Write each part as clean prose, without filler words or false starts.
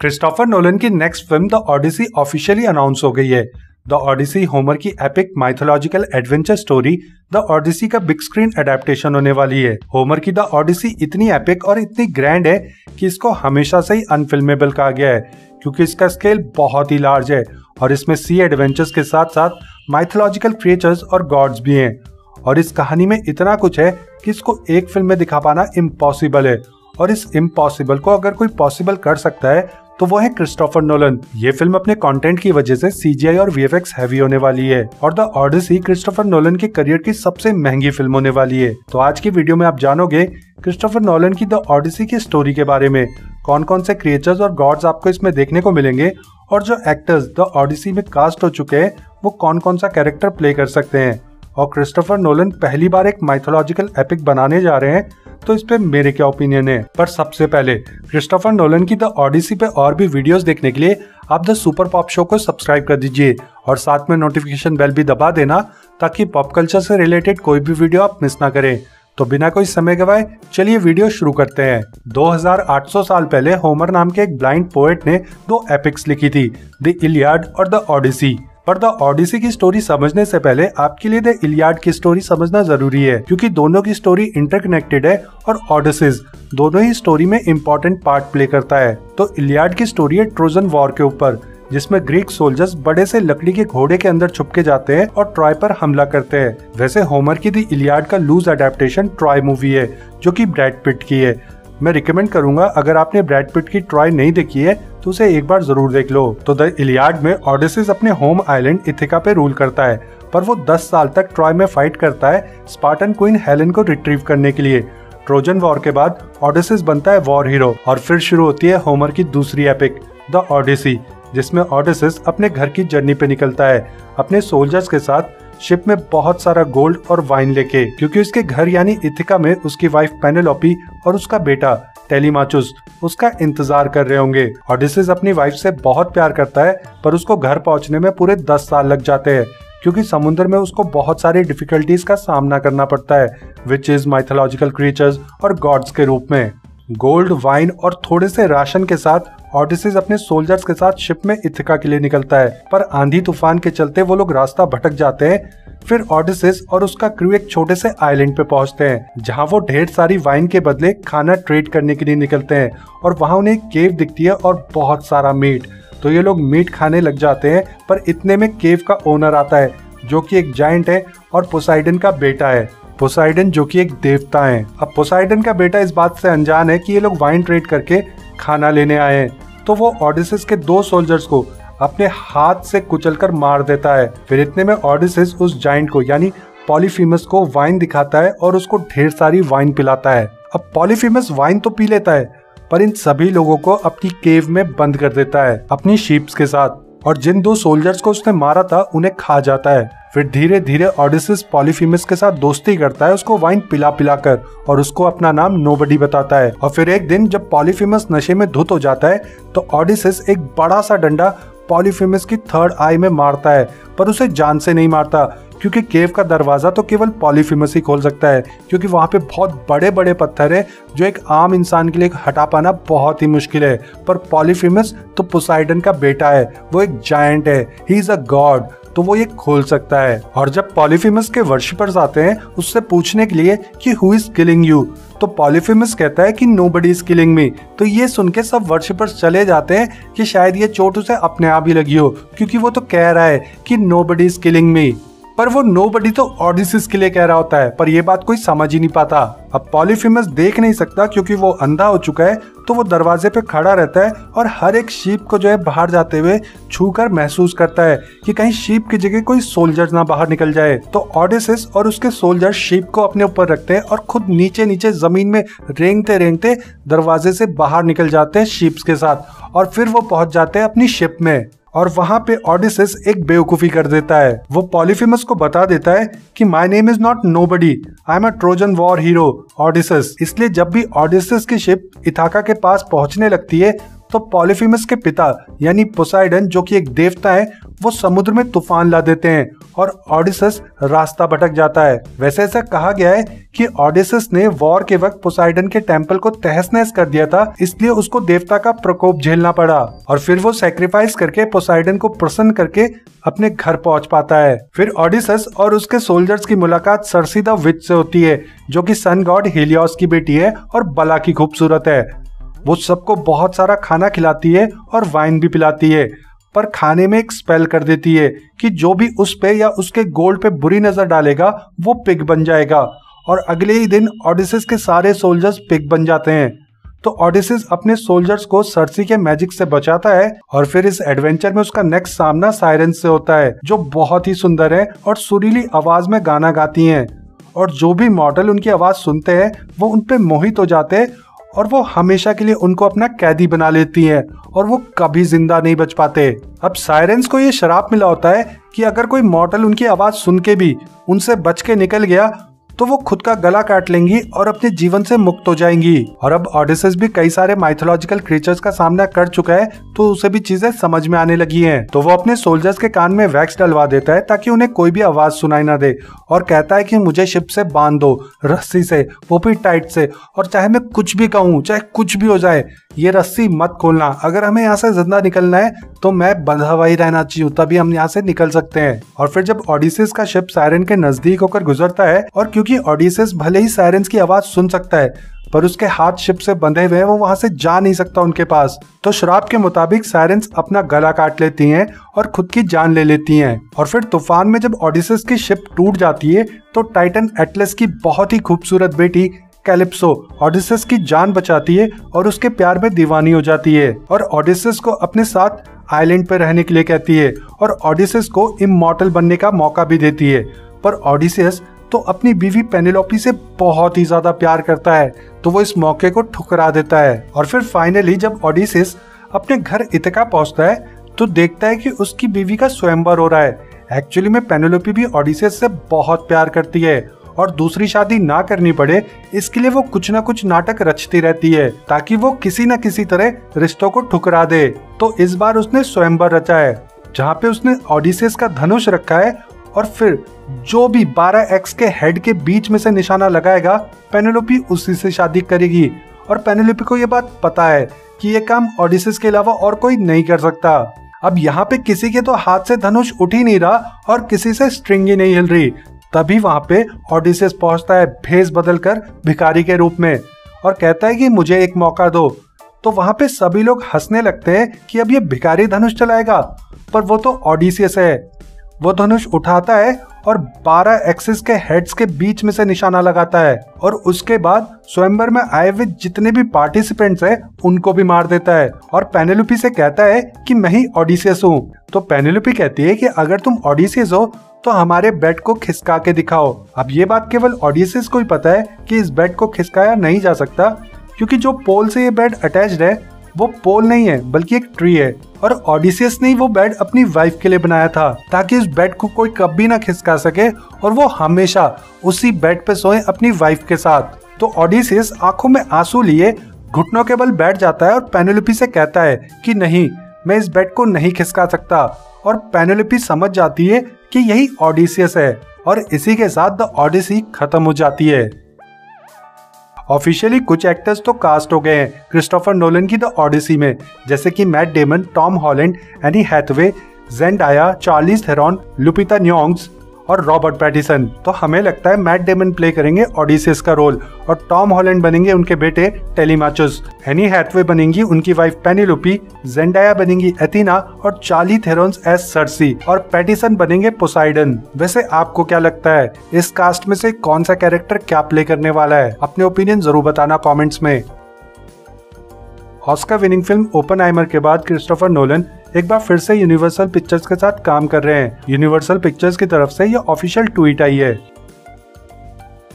Christopher Nolan की next film the Odyssey officially announce हो गई है। द ऑडिसी होमर की epic mythological adventure story the Odyssey का बिग स्क्रीन एडेप्टेशन होने वाली है। होमर की द ऑडिसी इतनी एपिक और इतनी ग्रैंड है कि इसको हमेशा से ही अनफिल्मेबल कहा गया है, क्योंकि इसका स्केल बहुत ही लार्ज है और इसमें सी एडवेंचर्स के साथ साथ माइथोलॉजिकल क्रिएचर्स और गॉड्स भी हैं। और इस कहानी में इतना कुछ है कि इसको एक फिल्म में दिखा पाना इम्पॉसिबल है, और इस इम्पॉसिबल को अगर कोई पॉसिबल कर सकता है तो वो है क्रिस्टोफर नोलन। ये फिल्म अपने कंटेंट की वजह से सीजीआई और वीएफएक्स हैवी होने वाली है, और द ऑडिसी क्रिस्टोफर नोलन के करियर की सबसे महंगी फिल्म होने वाली है। तो आज की वीडियो में आप जानोगे क्रिस्टोफर नोलन की द ऑडिसी की स्टोरी के बारे में, कौन कौन से क्रिएचर्स और गॉड्स आपको इसमें देखने को मिलेंगे, और जो एक्टर्स द ऑडिसी में कास्ट हो चुके हैं वो कौन कौन सा कैरेक्टर प्ले कर सकते हैं, और क्रिस्टोफर नोलन पहली बार एक माइथोलॉजिकल एपिक बनाने जा रहे हैं तो इस पे मेरे क्या ओपिनियन है। पर सबसे पहले क्रिस्टोफर नोलन की द ऑडिसी पे और भी वीडियोस देखने के लिए आप द सुपर पॉप शो को सब्सक्राइब कर दीजिए और साथ में नोटिफिकेशन बेल भी दबा देना, ताकि पॉप कल्चर से रिलेटेड कोई भी वीडियो आप मिस ना करें। तो बिना कोई समय गवाए चलिए वीडियो शुरू करते हैं। 2800 साल पहले होमर नाम के एक ब्लाइंड पोएट ने दो एपिक्स लिखी थी, द इलियाड और द ऑडिसी। पर द ऑडिसी की स्टोरी समझने से पहले आपके लिए द इलियाड की स्टोरी समझना जरूरी है, क्योंकि दोनों की स्टोरी इंटरकनेक्टेड है और ऑडिसीज दोनों ही स्टोरी में इम्पोर्टेंट पार्ट प्ले करता है। तो इलियाड की स्टोरी है ट्रोजन वॉर के ऊपर, जिसमें ग्रीक सोल्जर्स बड़े से लकड़ी के घोड़े के अंदर छुप के जाते हैं और ट्रॉय पर हमला करते हैं। वैसे होमर की द इलियाड का लूज अडेप्टेशन ट्रॉय मूवी है, जो कि ब्रैड पिट की है। मैं रिकमेंड करूंगा, अगर आपने ब्रैड पिट की ट्रॉय नहीं देखी है तो उसे एक बार जरूर देख लो। तो द इलियाड में ओडेसिस अपने होम आइलैंड इथिका पे रूल करता है, पर वो 10 साल तक ट्रॉय में फाइट करता है स्पार्टन क्वीन हेलेन को रिट्रीव करने के लिए। ट्रोजन वॉर के बाद ओडेसिस बनता है वॉर हीरो, और फिर शुरू होती है होमर की दूसरी एपिक द ऑडिसी, जिसमें ओडेसिस अपने घर की जर्नी पे निकलता है अपने सोल्जर्स के साथ, शिप में बहुत सारा गोल्ड और वाइन लेके, क्योंकि उसके घर यानी इथिका में उसकी वाइफ पेनेलोपी और उसका बेटा टेलीमाचुस उसका इंतजार कर रहे होंगे। ओडेसिस अपनी वाइफ से बहुत प्यार करता है, पर उसको घर पहुंचने में पूरे 10 साल लग जाते हैं, क्योंकि समुद्र में उसको बहुत सारी डिफिकल्टीज का सामना करना पड़ता है, विच इज माइथोलॉजिकल क्रिएचर्स और गॉड्स के रूप में। गोल्ड, वाइन और थोड़े से राशन के साथ ओडेसिस अपने सोल्जर्स के साथ शिप में इथिका के लिए निकलता है, पर आंधी तूफान के चलते वो लोग रास्ता भटक जाते हैं। फिर ओडेसिस और उसका क्रू एक छोटे से आइलैंड पे पहुंचते हैं, जहां वो ढेर सारी वाइन के बदले खाना ट्रेड करने के लिए निकलते हैं, और वहां उन्हें एक केव दिखती है और बहुत सारा मीट। तो ये लोग मीट खाने लग जाते हैं, पर इतने में केव का ओनर आता है, जो कि एक जायंट है और पोसाइडन का बेटा है। पोसाइडन जो कि एक देवता है। अब पोसाइडन का बेटा इस बात से अनजान है कि ये लोग वाइन ट्रेड करके खाना लेने आए हैं, तो वो ओडेसिस के 2 सोल्जर्स को अपने हाथ से कुचलकर मार देता है। फिर इतने में ओडेसिस उस जायंट को यानी पॉलीफीमस को वाइन दिखाता है और उसको ढेर सारी वाइन पिलाता है। अब पॉलीफीमस वाइन तो पी लेता है, पर इन सभी लोगों को अपनी केव में बंद कर देता है अपनी शीप्स के साथ, और जिन 2 सोल्जर्स को उसने मारा था उन्हें खा जाता है। फिर धीरे धीरे ओडेसिस पॉलीफीमस के साथ दोस्ती करता है, उसको वाइन पिला पिला कर, और उसको अपना नाम नोबडी बताता है। और फिर एक दिन जब पॉलीफीमस नशे में धुत हो जाता है, तो ओडेसिस एक बड़ा सा डंडा पॉलीफीमस की थर्ड आई में मारता है, पर उसे जान से नहीं मारता, क्योंकि केव का दरवाजा तो केवल पॉलीफीमस ही खोल सकता है, क्योंकि वहां पे बहुत बड़े बड़े पत्थर है जो एक आम इंसान के लिए हटा पाना बहुत ही मुश्किल है। पर पॉलीफीमस तो पोसाइडन का बेटा है, वो एक जायंट है, ही इज अ गॉड, तो वो ये खोल सकता है। और जब पॉलीफीमस के वर्शिपर्स आते हैं उससे पूछने के लिए कि हु इज किलिंग यू, तो पॉलीफीमस कहता है कि नोबडी इज किलिंग मी। तो ये सुन के सब वर्शिपर्स चले जाते हैं कि शायद ये चोट उसे अपने आप ही लगी हो, क्योंकि वो तो कह रहा है कि नोबडी इज किलिंग मी, पर वो नोबडी तो ओडेसिस के लिए कह रहा होता है, पर ये बात कोई समझ ही नहीं पाता। अब पॉलीफीमस देख नहीं सकता क्योंकि वो अंधा हो चुका है, तो वो दरवाजे पे खड़ा रहता है और हर एक शीप को जो है बाहर जाते हुए छूकर महसूस करता है कि कहीं शीप की जगह कोई सोल्जर ना बाहर निकल जाए। तो ओडेसिस और उसके सोल्जर शीप को अपने ऊपर रखते हैं और खुद नीचे नीचे जमीन में रेंगते रेंगते दरवाजे से बाहर निकल जाते हैं शीप्स के साथ, और फिर वो पहुंच जाते हैं अपनी शिप में। और वहां पे ओडेसिस एक बेवकूफी कर देता है, वो पॉलीफीमस को बता देता है कि my name is not nobody, I am a Trojan war hero Odysseus. इसलिए जब भी ओडेसिस की शिप इथाका के पास पहुंचने लगती है, तो पॉलीफीमस के पिता यानी पोसाइडन जो कि एक देवता है, वो समुद्र में तूफान ला देते हैं और ओडिसस रास्ता भटक जाता है। वैसे ऐसा कहा गया है कि ओडिसस ने वॉर के वक्त पोसाइडन के टेम्पल को तहस नहस कर दिया था, इसलिए उसको देवता का प्रकोप झेलना पड़ा और फिर वो सैक्रिफाइस करके पोसाइडन को प्रसन्न करके अपने घर पहुंच पाता है। फिर ओडिसस और उसके सोल्जर्स की मुलाकात सर्सी द विच से होती है, जो कि सन गॉड हेलियोस की बेटी है और बला की खूबसूरत है। वो सबको बहुत सारा खाना खिलाती है और वाइन भी पिलाती है, पर खाने में एक स्पेल कर देती है कि जो भी उस पे या उसके गोल्ड पे बुरी नजर डालेगा वो पिग बन जाएगा। और अगले ही दिन ओडिसिस के सारे सोल्जर्स पिग बन जाते हैं। तो ओडिसिस अपने सोल्जर्स को सर्सी के मैजिक से बचाता है और फिर इस एडवेंचर में उसका नेक्स्ट सामना साइरेंस से होता है, जो बहुत ही सुंदर है और सुरीली आवाज में गाना गाती हैं। और जो भी मॉडल उनकी आवाज सुनते हैं वो उन पे मोहित हो जाते हैं और वो हमेशा के लिए उनको अपना कैदी बना लेती हैं और वो कभी जिंदा नहीं बच पाते। अब साइरेंस को ये श्राप मिला होता है कि अगर कोई मॉडल उनकी आवाज सुन के भी उनसे बच के निकल गया तो वो खुद का गला काट लेंगी और अपने जीवन से मुक्त हो जाएंगी। और अब ओडिसस भी कई सारे माइथोलॉजिकल क्रिएचर्स का सामना कर चुका है, तो उसे भी चीजें समझ में आने लगी हैं। तो वो अपने सोल्जर्स के कान में वैक्स डलवा देता है ताकि उन्हें कोई भी आवाज सुनाई ना दे और कहता है कि मुझे शिप से बांध दो, रस्सी से, वो भी टाइट से, और चाहे मैं कुछ भी कहूँ, चाहे कुछ भी हो जाए, ये रस्सी मत खोलना। अगर हमें यहाँ से जिंदा निकलना है तो मैं बंधा हुआ ही रहना चाहिए, तभी हम यहाँ से निकल सकते हैं। और फिर जब ओडिसिस का शिप साइरन के नजदीक होकर गुजरता है, और क्योंकि ओडिसिस भले ही साइरेंस की आवाज सुन सकता है पर उसके हाथ शिप से बंधे हुए हैं, वो वहां से जा नहीं सकता उनके पास। तो श्राप के मुताबिक साइरेंस अपना गला काट लेती हैं और खुद की जान ले लेती हैं। और फिर तूफान में जब ओडिसिस की शिप टूट जाती है तो टाइटन एटलस की बहुत ही खूबसूरत बेटी कैलिप्सो ओडिसिस की जान बचाती है और उसके प्यार में दीवानी हो जाती है और ओडिसिस को अपने साथ आइलैंड पे रहने के लिए कहती है और ओडिसिस को इमॉर्टल बनने का मौका भी देती है। पर ओडिसिस तो अपनी बीवी पेनेलोपी से बहुत ही ज्यादा प्यार करता है, तो वो इस मौके को ठुकरा देता है। और फिर फाइनली जब ओडिसिस अपने घर इथका पहुंचता है तो देखता है कि उसकी बीवी का स्वयंवर हो रहा है। एक्चुअली में पेनेलोपी भी ओडिसिस से बहुत प्यार करती है और दूसरी शादी ना करनी पड़े इसके लिए वो कुछ ना कुछ नाटक रचती रहती है ताकि वो किसी न किसी तरह रिश्तों को ठुकरा दे। तो इस बार उसने स्वयंवर रचा है जहाँ पे उसने ओडिसिस का धनुष रखा है और फिर जो भी 12 एक्स के हेड के बीच में से निशाना लगाएगा पेनेलोपी उसी से शादी करेगी। और पेनेलोपी को ये बात पता है कि ये काम ओडिसिस के अलावा और कोई नहीं कर सकता। अब यहाँ पे किसी के तो हाथ से धनुष उठ ही नहीं रहा और किसी से स्ट्रिंग ही नहीं हिल रही। तभी वहां पे ओडिसिस पहुंचता है भेष बदलकर भिखारी के रूप में और कहता है कि मुझे एक मौका दो। तो वहां पे सभी लोग हंसने लगते हैं कि अब ये भिखारी धनुष चलाएगा, पर वो तो ओडिसिस है। वो धनुष उठाता है और 12 एक्सिस के हेड्स के बीच में से निशाना लगाता है और उसके बाद स्वयंवर में आए हुए जितने भी पार्टिसिपेंट्स हैं उनको भी मार देता है और पेनेलोपी से कहता है कि मैं ही ओडिसियस हूँ। तो पेनेलोपी कहती है कि अगर तुम ओडिसियस हो तो हमारे बेड को खिसका के दिखाओ। अब ये बात केवल ओडिसियस को ही पता है कि इस बेड को खिसकाया नहीं जा सकता, क्योंकि जो पोल से ये बेड अटैच्ड है वो पोल नहीं है बल्कि एक ट्री है और ओडिसियस ने वो बेड अपनी वाइफ के लिए बनाया था ताकि इस बेड को कोई कभी ना खिसका सके और वो हमेशा उसी बेड पे सोए अपनी वाइफ के साथ। तो ओडिसियस आंखों में आंसू लिए घुटनों के बल बैठ जाता है और पेनेलोपी से कहता है कि नहीं, मैं इस बेड को नहीं खिसका सकता। और पेनेलोपी समझ जाती है कि यही ओडिसियस है और इसी के साथ द ओडिसी खत्म हो जाती है। ऑफिशियली कुछ एक्टर्स तो कास्ट हो गए हैं क्रिस्टोफर नोलन की द ओडिसी में, जैसे कि Matt Damon, Tom Holland, Anne Hathaway, Zendaya, Charlize Theron, Lupita Nyong'o और रॉबर्ट पैटिसन। तो हमें लगता है मैट डेमन प्ले करेंगे ओडिसियस का रोल और टॉम हॉलैंड बनेंगे उनके बेटे टेलीमाचुस, एनी हैथवे बनेंगी उनकी वाइफ पेनेलोपी, जेंडाया बनेंगी एथीना और चार्ली थेरोन्स एज सर्सी और पैटिसन बनेंगे पोसाइडन। वैसे आपको क्या लगता है इस कास्ट में से कौन सा कैरेक्टर क्या प्ले करने वाला है? अपने ओपिनियन जरूर बताना कॉमेंट्स में। ऑस्कर विनिंग फिल्म ओपनहाइमर के बाद क्रिस्टोफर नोलन एक बार फिर से यूनिवर्सल पिक्चर्स के साथ काम कर रहे हैं। यूनिवर्सल पिक्चर्स की तरफ से यह ऑफिशियल ट्वीट आई है।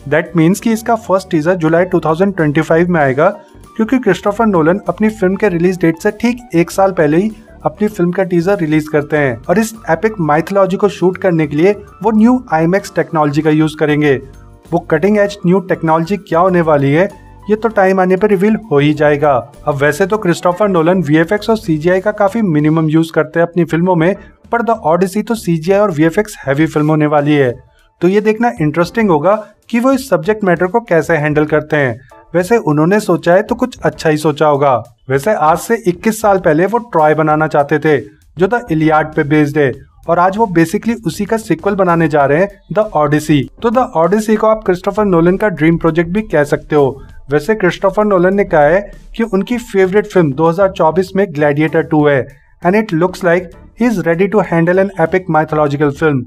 दैट मीन्स कि इसका फर्स्ट टीजर जुलाई 2025 में आएगा, क्योंकि क्रिस्टोफर नोलन अपनी फिल्म के रिलीज डेट से ठीक 1 साल पहले ही अपनी फिल्म का टीजर रिलीज करते हैं और इस एपिक माइथोलॉजी को शूट करने के लिए वो न्यू IMAX टेक्नोलॉजी का यूज करेंगे। वो कटिंग एज न्यू टेक्नोलॉजी क्या होने वाली है ये तो टाइम आने पर रिवील हो ही जाएगा। अब वैसे तो क्रिस्टोफर नोलन VFX और CGI का काफी मिनिमम यूज करते हैं अपनी फिल्मों में, पर द ऑडिसी तो CGI और VFX हैवी फिल्म होने वाली है, तो ये देखना इंटरेस्टिंग होगा कि वो इस सब्जेक्ट मैटर को कैसे हैंडल करते हैं। वैसे उन्होंने सोचा है तो कुछ अच्छा ही सोचा होगा। वैसे आज से 21 साल पहले वो ट्रॉय बनाना चाहते थे जो द इलियाड पे बेस्ड है, और आज वो बेसिकली उसी का सीक्वल बनाने जा रहे हैं, द ऑडिसी। तो द ऑडिसी को आप क्रिस्टोफर नोलन का ड्रीम प्रोजेक्ट भी कह सकते हो। वैसे क्रिस्टोफर नोलन ने कहा है कि उनकी फेवरेट फिल्म 2024 में ग्लैडिएटर 2 है, and it looks like he is ready to handle an epic mythological film.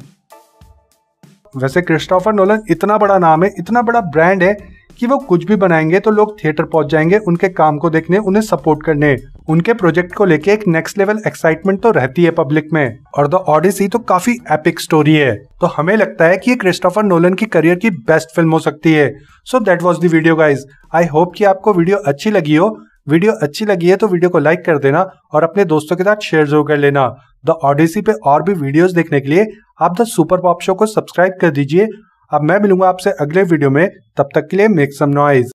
वैसे क्रिस्टोफर नोलन इतना बड़ा नाम है, इतना बड़ा ब्रांड है कि वो कुछ भी बनाएंगे तो लोग थिएटर पहुंच जाएंगे उनके काम को देखने, उन्हें सपोर्ट करने। उनके प्रोजेक्ट को लेके एक नेक्स्ट लेवल एक्साइटमेंट तो रहती है पब्लिक में, और द ऑडिसी तो काफी एपिक स्टोरी है। तो हमें लगता है कि ये क्रिस्टोफर नोलन की करियर की बेस्ट फिल्म हो सकती है। So that was the video guys. I hope कि आपको वीडियो अच्छी लगी हो। वीडियो अच्छी लगी है तो वीडियो को लाइक कर देना और अपने दोस्तों के साथ शेयर जरूर कर लेना। द ऑडिसी पे और भी वीडियोस देखने के लिए आप द सुपर पॉप शो को सब्सक्राइब कर दीजिए। अब मैं मिलूंगा आपसे अगले वीडियो में, तब तक के लिए मेक सम नॉइज।